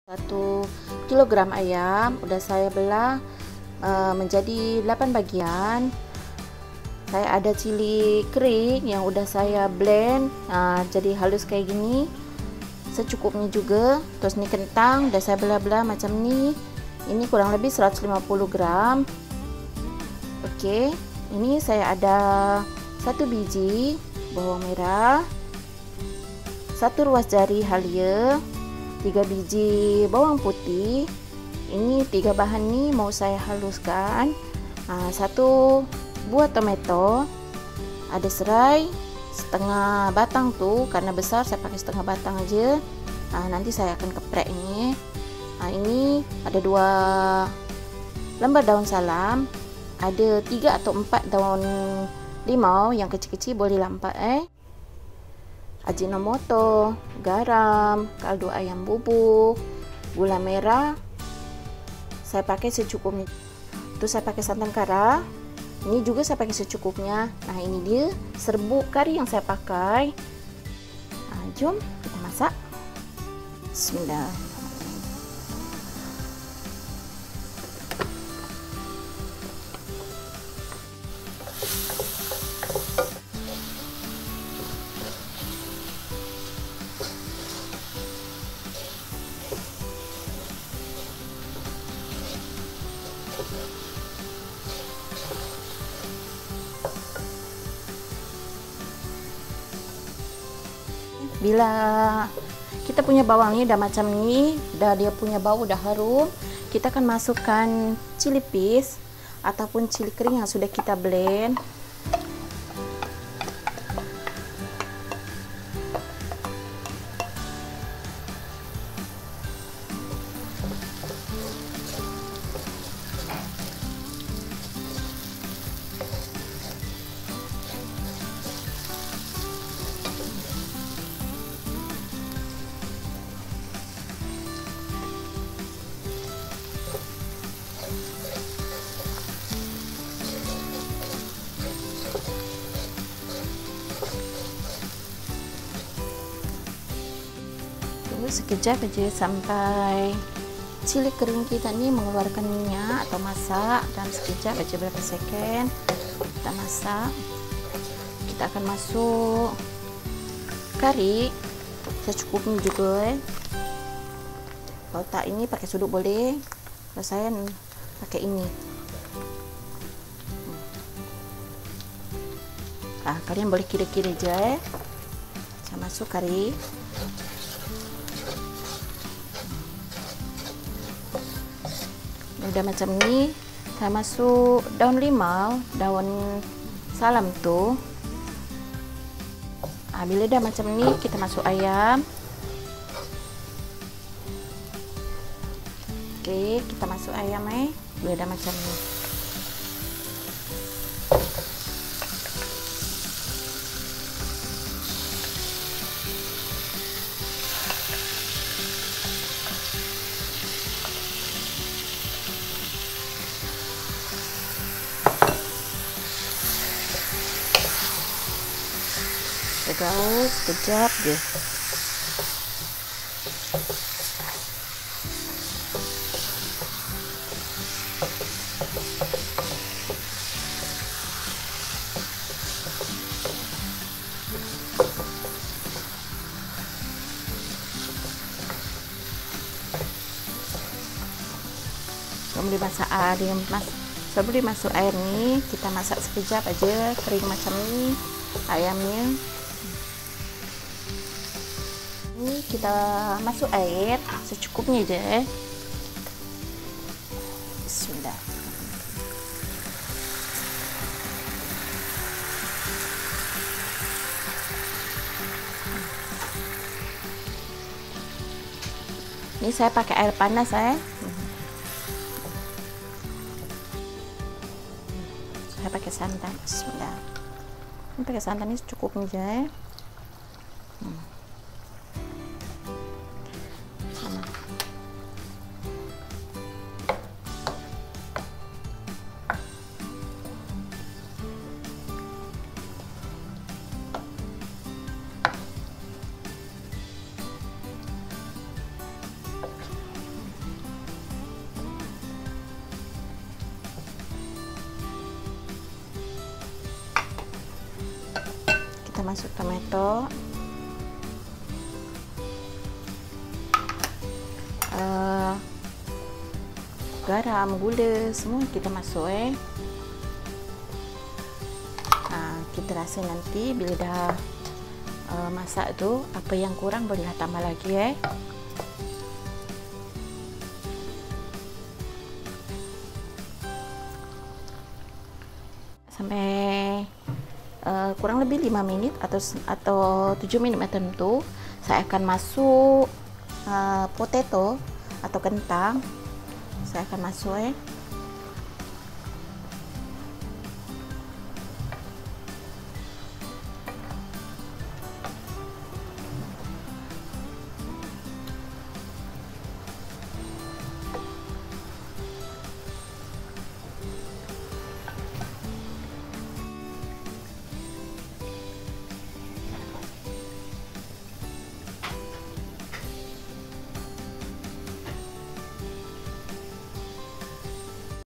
1 kilogram ayam udah saya belah menjadi 8 bagian. Saya ada cili kering yang udah saya blend jadi halus kayak gini, secukupnya juga. Terus ini kentang udah saya belah-belah macam ini kurang lebih 150 gram. Oke, ini saya ada 1 biji bawang merah, 1 ruas jari halia, 3 biji bawang putih. Ini 3 bahan nih mau saya haluskan. 1 buah tomato, ada serai setengah batang tuh, karena besar saya pakai setengah batang aja. Nanti saya akan keprek ini. Ini ada 2 lembar daun salam, ada 3 atau 4 daun limau yang kecil-kecil, boleh lambat. Ajinomoto, garam, kaldu ayam bubuk, gula merah saya pakai secukupnya. Terus saya pakai santan kara, ini juga saya pakai secukupnya. Nah, ini dia serbuk kari yang saya pakai. Jom kita masak. Bismillah. Bila kita punya bawang ini udah macam ini, udah dia punya bau udah harum, kita akan masukkan cili paste ataupun cili kering yang sudah kita blend. Sekejap aja sampai cili kering kita ini mengeluarkan minyak atau masak, dan sekejap aja berapa second kita masak. Kita akan masuk kari secukupnya juga. Kalau tak ini pakai sudut boleh, kalau saya pakai ini. Kalian boleh kira-kira aja. Saya masuk kari. Udah macam ini, saya masuk daun limau, daun salam tuh. Bila udah macam ini, kita masuk ayam. Oke, kita masuk ayam bila udah macam ini. Gaus sekejap deh. Sebelum dimasuk air nih, kita masak sekejap aja kering macam ini ayamnya. Ini kita masuk air secukupnya aja. Bismillah. Ini saya pakai air panas Saya pakai santan. Bismillah. Ini pakai santan ini secukupnya aja. masuk tomato, garam, gula, semua kita masuk kita rasa nanti bila dah masak tu apa yang kurang bolehlah tambah lagi sampai kurang lebih 5 minit atau 7 minit macam tu. Saya akan masuk potato atau kentang. Saya akan masuk